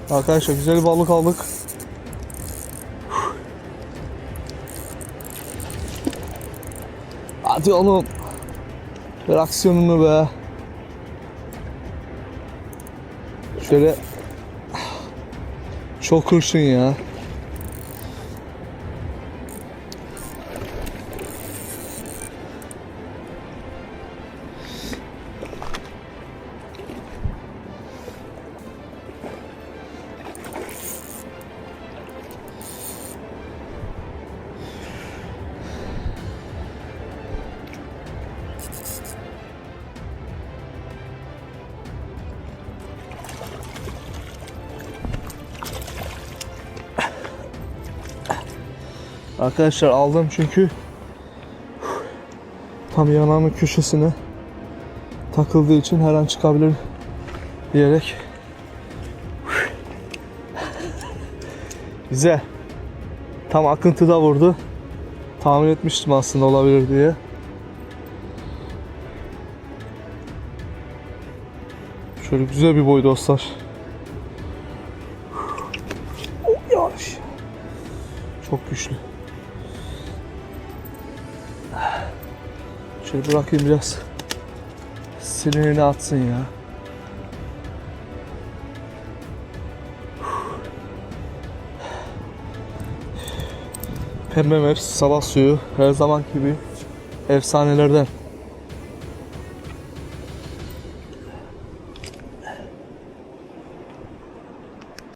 Arkadaşlar güzel bir balık aldık. Hadi oğlum. Ver aksiyonunu be. Şöyle. Çok kurşun ya. Arkadaşlar aldım çünkü tam yanağımın köşesine takıldığı için her an çıkabilir diyerek. Güzel. Tam akıntıda vurdu. Tahmin etmiştim aslında olabilir diye. Şöyle güzel bir boy dostlar. Yavaş. Çok güçlü. Şöyle bırakayım biraz. Sinirini atsın ya. Pembe Meps sabah suyu her zaman gibi efsanelerden.